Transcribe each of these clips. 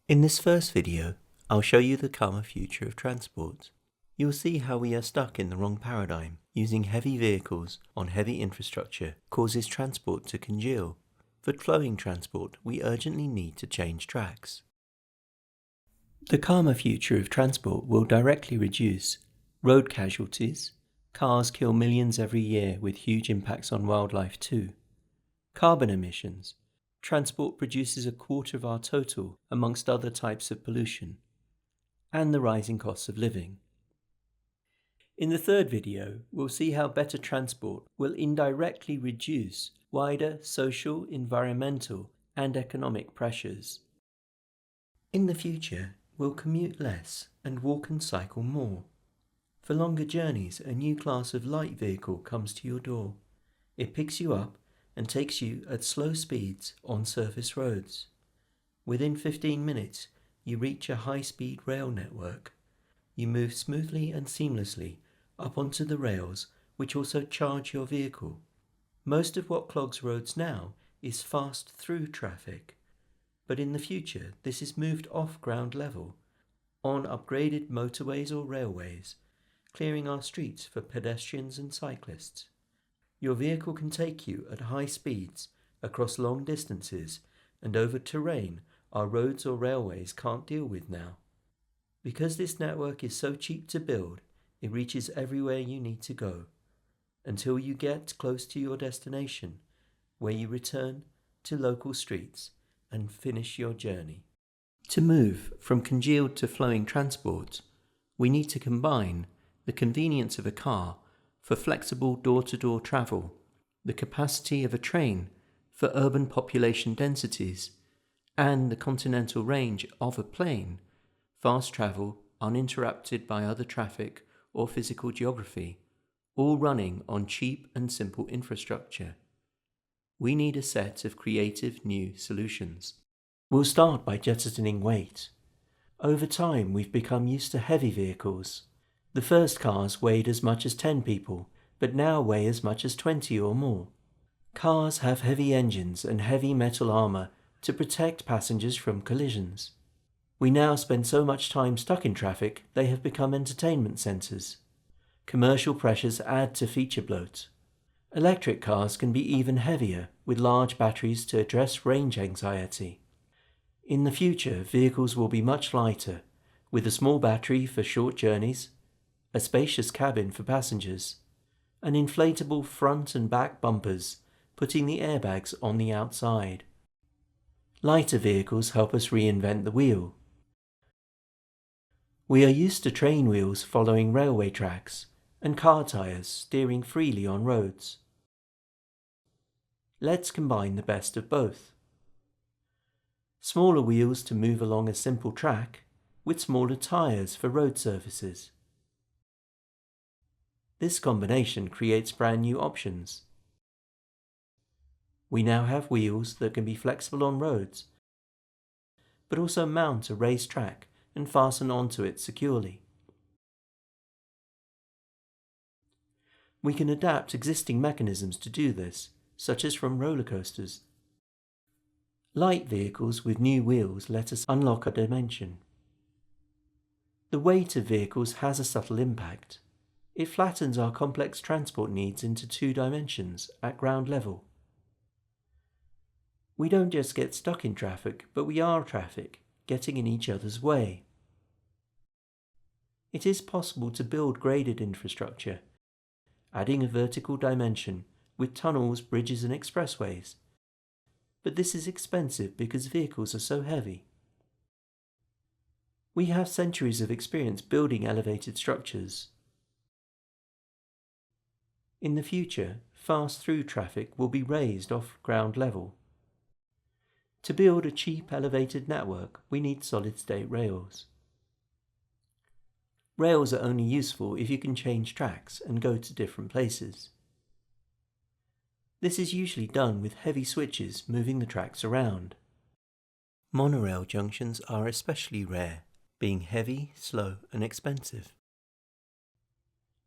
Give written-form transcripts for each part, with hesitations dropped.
In this first video, I'll show you the calmer future of transport. You'll see how we are stuck in the wrong paradigm. Using heavy vehicles on heavy infrastructure causes transport to congeal. For flowing transport, we urgently need to change tracks. The calmer future of transport will directly reduce road casualties. Cars kill millions every year with huge impacts on wildlife too. Carbon emissions. Transport produces a quarter of our total, amongst other types of pollution. And the rising costs of living. In the third video, we'll see how better transport will indirectly reduce wider social, environmental, and economic pressures. In the future, we'll commute less and walk and cycle more. For longer journeys, a new class of light vehicle comes to your door. It picks you up and takes you at slow speeds on surface roads. Within 15 minutes, you reach a high-speed rail network. You move smoothly and seamlessly up onto the rails, which also charge your vehicle. Most of what clogs roads now is fast through traffic, but in the future this is moved off ground level, on upgraded motorways or railways, clearing our streets for pedestrians and cyclists. Your vehicle can take you at high speeds across long distances and over terrain our roads or railways can't deal with now. Because this network is so cheap to build, it reaches everywhere you need to go, until you get close to your destination, where you return to local streets and finish your journey. To move from congealed to flowing transport, we need to combine the convenience of a car for flexible door-to-door travel, the capacity of a train for urban population densities, and the continental range of a plane, fast travel uninterrupted by other traffic or physical geography, all running on cheap and simple infrastructure. We need a set of creative new solutions. We'll start by jettisoning weight. Over time, we've become used to heavy vehicles. The first cars weighed as much as 10 people, but now weigh as much as 20 or more. Cars have heavy engines and heavy metal armor to protect passengers from collisions. We now spend so much time stuck in traffic, they have become entertainment centers. Commercial pressures add to feature bloat. Electric cars can be even heavier, with large batteries to address range anxiety. In the future, vehicles will be much lighter, with a small battery for short journeys, a spacious cabin for passengers, and inflatable front and back bumpers, putting the airbags on the outside. Lighter vehicles help us reinvent the wheel. We are used to train wheels following railway tracks, and car tires steering freely on roads. Let's combine the best of both. Smaller wheels to move along a simple track, with smaller tires for road surfaces. This combination creates brand new options. We now have wheels that can be flexible on roads, but also mount a raised track and fasten onto it securely. We can adapt existing mechanisms to do this, such as from roller coasters. Light vehicles with new wheels let us unlock a dimension. The weight of vehicles has a subtle impact. It flattens our complex transport needs into 2 dimensions at ground level. We don't just get stuck in traffic, but we are traffic, getting in each other's way. It is possible to build graded infrastructure, adding a vertical dimension with tunnels, bridges and expressways. But this is expensive because vehicles are so heavy. We have centuries of experience building elevated structures. In the future, fast-through traffic will be raised off ground level. To build a cheap elevated network, we need solid-state rails. Rails are only useful if you can change tracks and go to different places. This is usually done with heavy switches moving the tracks around. Monorail junctions are especially rare, being heavy, slow and expensive.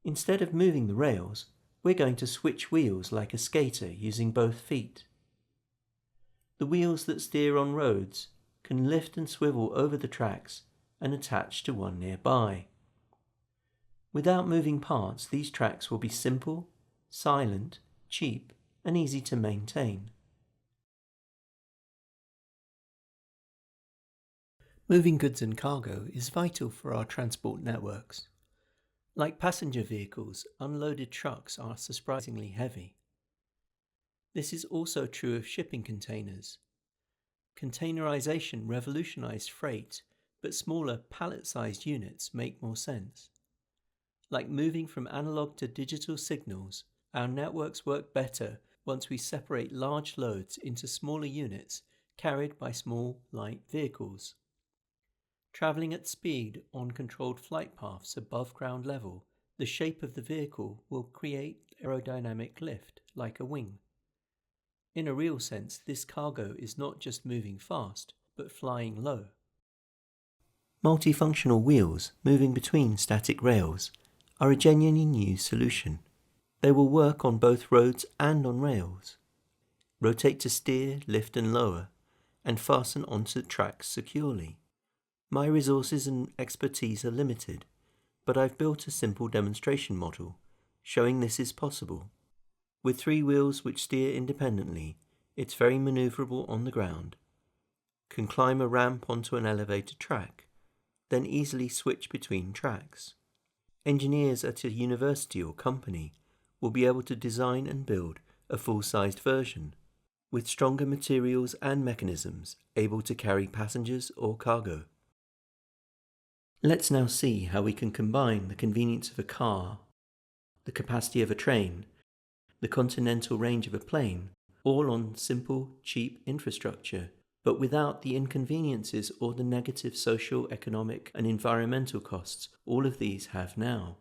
Instead of moving the rails, we're going to switch wheels like a skater using both feet. The wheels that steer on roads can lift and swivel over the tracks and attach to one nearby. Without moving parts, these tracks will be simple, silent, cheap, and easy to maintain. Moving goods and cargo is vital for our transport networks. Like passenger vehicles, unloaded trucks are surprisingly heavy. This is also true of shipping containers. Containerization revolutionized freight, but smaller pallet-sized units make more sense. Like moving from analog to digital signals, our networks work better once we separate large loads into smaller units carried by small, light vehicles. Traveling at speed on controlled flight paths above ground level, the shape of the vehicle will create aerodynamic lift, like a wing. In a real sense, this cargo is not just moving fast, but flying low. Multifunctional wheels moving between static rails are a genuinely new solution. They will work on both roads and on rails. Rotate to steer, lift and lower, and fasten onto tracks securely. My resources and expertise are limited, but I've built a simple demonstration model showing this is possible. With 3 wheels which steer independently, it's very maneuverable on the ground. Can climb a ramp onto an elevated track, then easily switch between tracks. Engineers at a university or company will be able to design and build a full-sized version, with stronger materials and mechanisms able to carry passengers or cargo. Let's now see how we can combine the convenience of a car, the capacity of a train, the continental range of a plane, all on simple, cheap infrastructure, but without the inconveniences or the negative social, economic, and environmental costs all of these have now.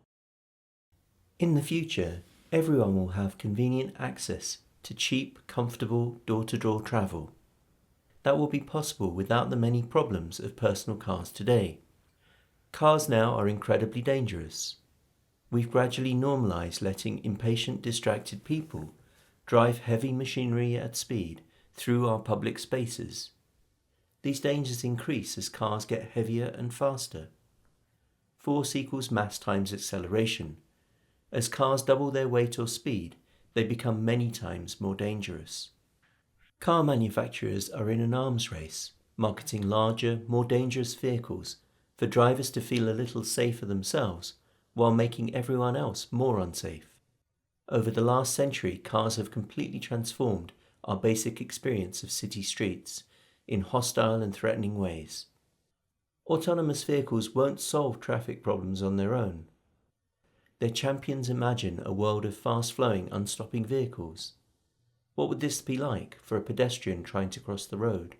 In the future, everyone will have convenient access to cheap, comfortable, door-to-door travel. That will be possible without the many problems of personal cars today. Cars now are incredibly dangerous. We've gradually normalized letting impatient, distracted people drive heavy machinery at speed through our public spaces. These dangers increase as cars get heavier and faster. Force equals mass times acceleration. As cars double their weight or speed, they become many times more dangerous. Car manufacturers are in an arms race, marketing larger, more dangerous vehicles for drivers to feel a little safer themselves while making everyone else more unsafe. Over the last century, cars have completely transformed our basic experience of city streets in hostile and threatening ways. Autonomous vehicles won't solve traffic problems on their own. Their champions imagine a world of fast-flowing, unstopping vehicles. What would this be like for a pedestrian trying to cross the road?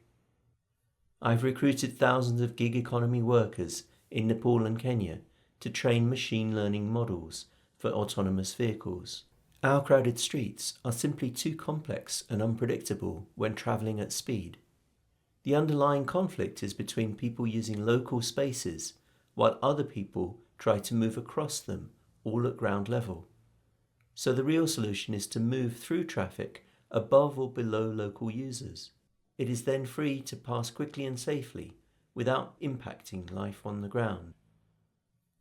I've recruited thousands of gig economy workers in Nepal and Kenya to train machine learning models for autonomous vehicles. Our crowded streets are simply too complex and unpredictable when travelling at speed. The underlying conflict is between people using local spaces while other people try to move across them, all at ground level. So the real solution is to move through traffic above or below local users. It is then free to pass quickly and safely without impacting life on the ground.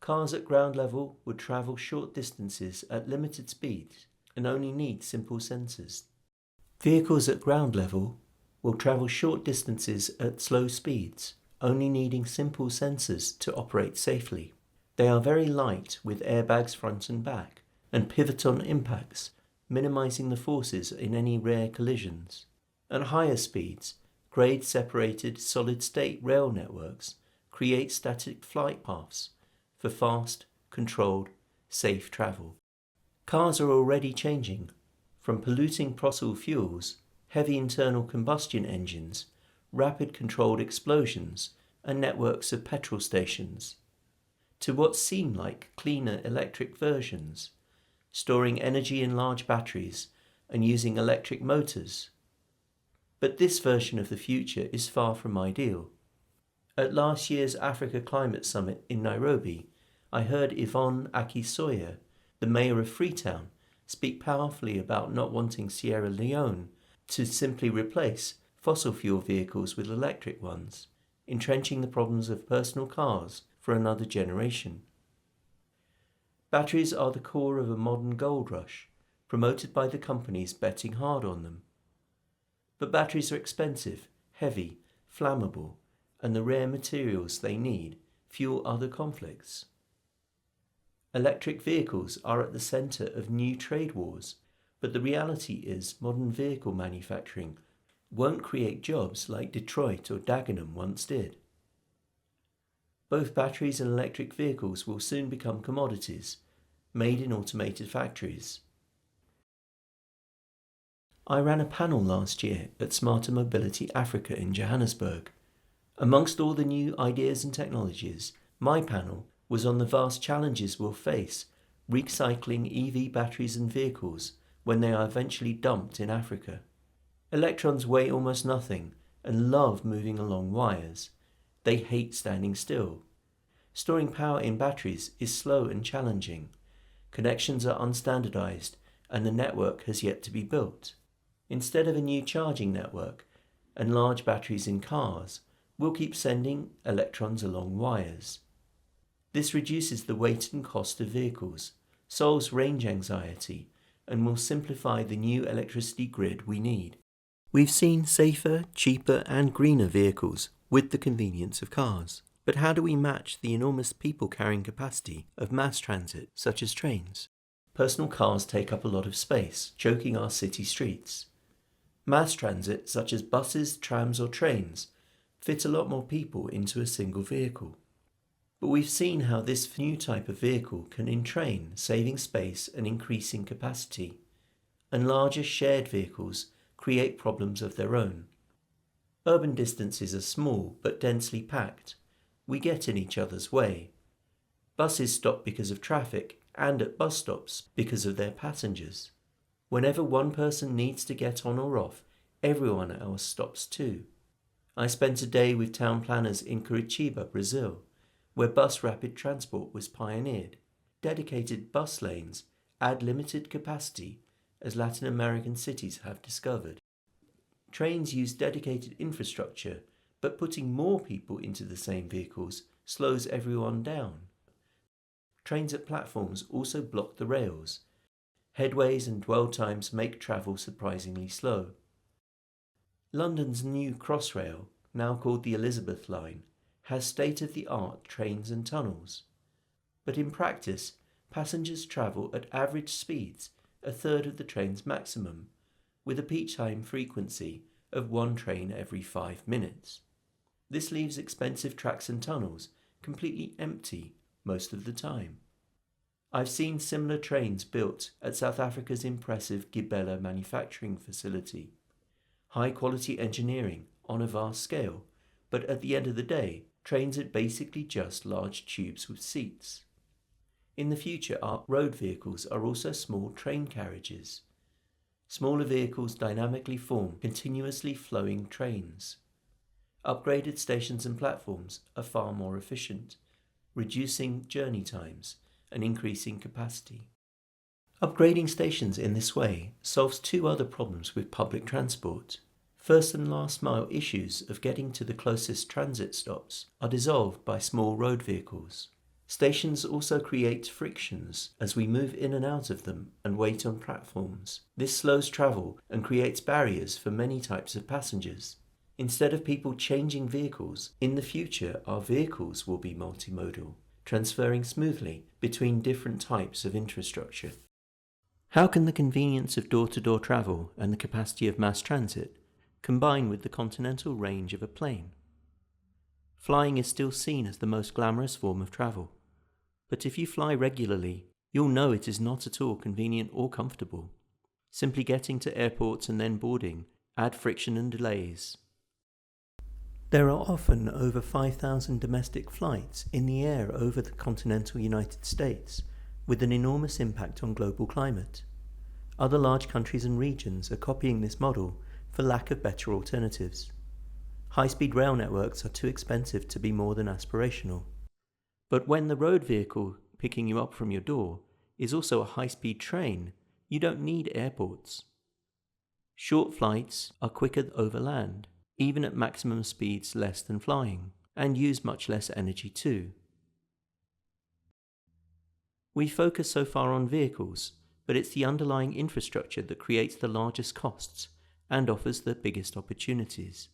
Cars at ground level would travel short distances at limited speeds and only need simple sensors. Vehicles at ground level will travel short distances at slow speeds, only needing simple sensors to operate safely. They are very light with airbags front and back and pivot-on impacts, minimizing the forces in any rare collisions. At higher speeds, grade-separated solid-state rail networks create static flight paths for fast, controlled, safe travel. Cars are already changing from polluting fossil fuels, heavy internal combustion engines, rapid controlled explosions, and networks of petrol stations, to what seem like cleaner electric versions, storing energy in large batteries and using electric motors. But this version of the future is far from ideal. At last year's Africa Climate Summit in Nairobi, I heard Yvonne Aki-Sawyer, the mayor of Freetown, speak powerfully about not wanting Sierra Leone to simply replace fossil fuel vehicles with electric ones. entrenching the problems of personal cars for another generation. Batteries are the core of a modern gold rush, promoted by the companies betting hard on them. But batteries are expensive, heavy, flammable, and the rare materials they need fuel other conflicts. Electric vehicles are at the centre of new trade wars, but the reality is modern vehicle manufacturing won't create jobs like Detroit or Dagenham once did. Both batteries and electric vehicles will soon become commodities, made in automated factories. I ran a panel last year at Smarter Mobility Africa in Johannesburg. Amongst all the new ideas and technologies, my panel was on the vast challenges we'll face recycling EV batteries and vehicles when they are eventually dumped in Africa. Electrons weigh almost nothing and love moving along wires. They hate standing still. Storing power in batteries is slow and challenging. Connections are unstandardized and the network has yet to be built. Instead of a new charging network and large batteries in cars, we'll keep sending electrons along wires. This reduces the weight and cost of vehicles, solves range anxiety, and will simplify the new electricity grid we need. We've seen safer, cheaper, and greener vehicles with the convenience of cars. But how do we match the enormous people-carrying capacity of mass transit, such as trains? Personal cars take up a lot of space, choking our city streets. Mass transit, such as buses, trams, or trains, fit a lot more people into a single vehicle. But we've seen how this new type of vehicle can entrain, saving space and increasing capacity, and larger shared vehicles create problems of their own. Urban distances are small but densely packed. We get in each other's way. Buses stop because of traffic and at bus stops because of their passengers. Whenever one person needs to get on or off, everyone else stops too. I spent a day with town planners in Curitiba, Brazil, where bus rapid transport was pioneered. Dedicated bus lanes add limited capacity, as Latin American cities have discovered. Trains use dedicated infrastructure, but putting more people into the same vehicles slows everyone down. Trains at platforms also block the rails. Headways and dwell times make travel surprisingly slow. London's new Crossrail, now called the Elizabeth Line, has state-of-the-art trains and tunnels. But in practice, passengers travel at average speeds, a third of the train's maximum, with a peak time frequency of one train every 5 minutes. This leaves expensive tracks and tunnels completely empty most of the time. I've seen similar trains built at South Africa's impressive Gibela manufacturing facility. High-quality engineering on a vast scale, but at the end of the day, trains are basically just large tubes with seats. In the future, our road vehicles are also small train carriages. Smaller vehicles dynamically form continuously flowing trains. Upgraded stations and platforms are far more efficient, reducing journey times and increasing capacity. Upgrading stations in this way solves two other problems with public transport. First and last mile issues of getting to the closest transit stops are dissolved by small road vehicles. Stations also create frictions as we move in and out of them and wait on platforms. This slows travel and creates barriers for many types of passengers. Instead of people changing vehicles, in the future our vehicles will be multimodal, transferring smoothly between different types of infrastructure. How can the convenience of door-to-door travel and the capacity of mass transit combine with the continental range of a plane? Flying is still seen as the most glamorous form of travel, but if you fly regularly, you'll know it is not at all convenient or comfortable. Simply getting to airports and then boarding add friction and delays. There are often over 5,000 domestic flights in the air over the continental United States, with an enormous impact on global climate. Other large countries and regions are copying this model for lack of better alternatives. High-speed rail networks are too expensive to be more than aspirational. But when the road vehicle picking you up from your door is also a high-speed train, you don't need airports. Short flights are quicker over land, even at maximum speeds less than flying. and use much less energy too. We focus so far on vehicles, but it's the underlying infrastructure that creates the largest costs and offers the biggest opportunities.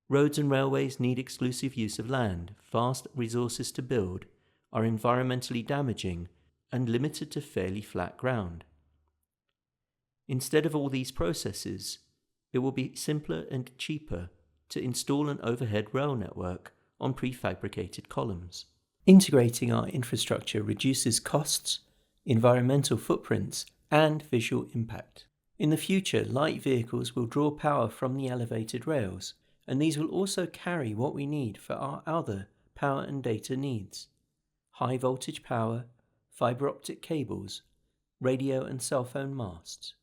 Roads and railways need exclusive use of land, vast resources to build, are environmentally damaging, and limited to fairly flat ground. Instead of all these processes, it will be simpler and cheaper to install an overhead rail network on prefabricated columns. Integrating our infrastructure reduces costs, environmental footprints, and visual impact. In the future, light vehicles will draw power from the elevated rails, and these will also carry what we need for our other power and data needs: high voltage power, fiber optic cables, radio and cell phone masts.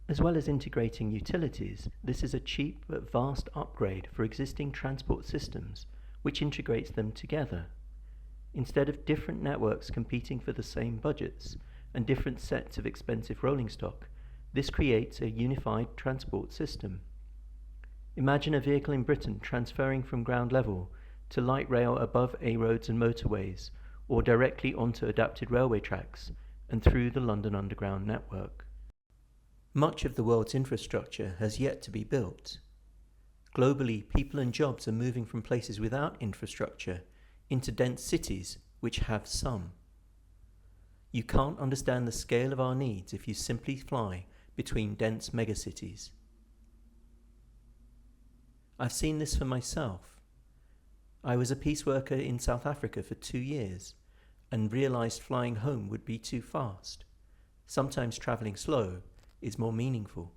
As well as integrating utilities, this is a cheap but vast upgrade for existing transport systems, which integrates them together. Instead of different networks competing for the same budgets and different sets of expensive rolling stock, this creates a unified transport system. Imagine a vehicle in Britain transferring from ground level to light rail above A roads and motorways, or directly onto adapted railway tracks and through the London Underground network. Much of the world's infrastructure has yet to be built. Globally, people and jobs are moving from places without infrastructure into dense cities which have some. You can't understand the scale of our needs if you simply fly between dense megacities. I've seen this for myself. I was a peace worker in South Africa for 2 years and realized flying home would be too fast. Sometimes traveling slow is more meaningful.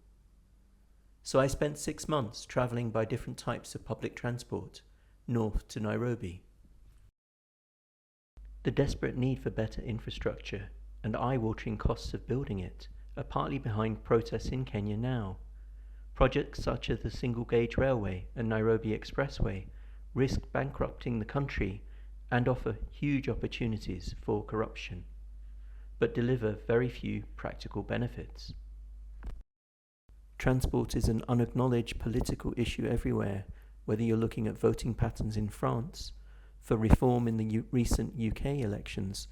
So I spent 6 months traveling by different types of public transport north to Nairobi. The desperate need for better infrastructure and eye-watering costs of building it are partly behind protests in Kenya now. Projects such as the single-gauge railway and Nairobi Expressway risk bankrupting the country and offer huge opportunities for corruption, but deliver very few practical benefits. Transport is an unacknowledged political issue everywhere, whether you're looking at voting patterns in France, for reform in the recent UK elections,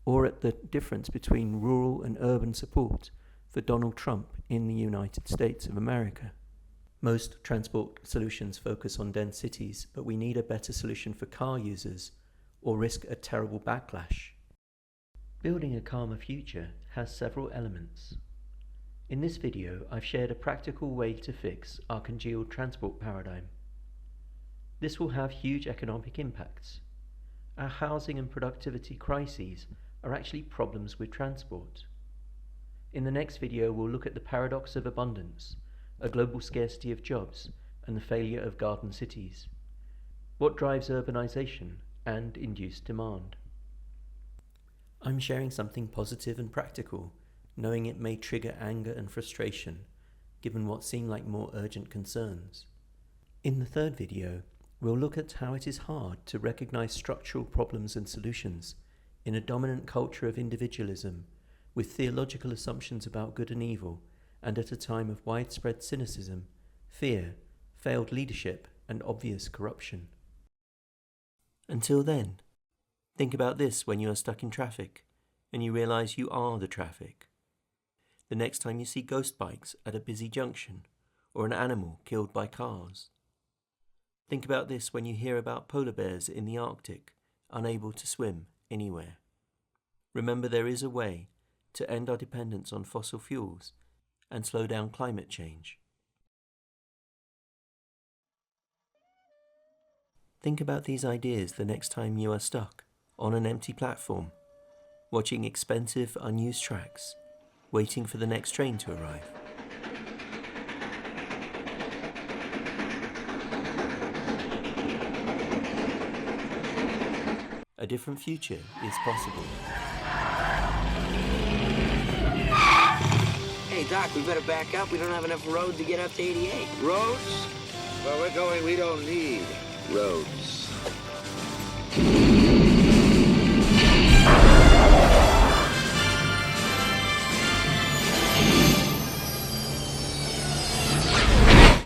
or at the difference between rural and urban support for Donald Trump in the United States of America. Most transport solutions focus on dense cities, but we need a better solution for car users, or risk a terrible backlash. Building a calmer future has several elements. In this video, I've shared a practical way to fix our congealed transport paradigm. This will have huge economic impacts. Our housing and productivity crises are actually problems with transport. In the next video, we'll look at the paradox of abundance, a global scarcity of jobs, and the failure of garden cities. What drives urbanization and induced demand? I'm sharing something positive and practical, knowing it may trigger anger and frustration, given what seem like more urgent concerns. In the third video, we'll look at how it is hard to recognize structural problems and solutions in a dominant culture of individualism, with theological assumptions about good and evil, and at a time of widespread cynicism, fear, failed leadership, and obvious corruption. Until then, think about this when you are stuck in traffic and you realize you are the traffic. The next time you see ghost bikes at a busy junction, or an animal killed by cars. Think about this when you hear about polar bears in the Arctic, unable to swim anywhere. Remember, there is a way to end our dependence on fossil fuels and slow down climate change. Think about these ideas the next time you are stuck on an empty platform, watching expensive, unused tracks, waiting for the next train to arrive. A different future is possible. Hey, Doc, we better back up. We don't have enough road to get up to 88. Roads? Where we're going, we don't need roads.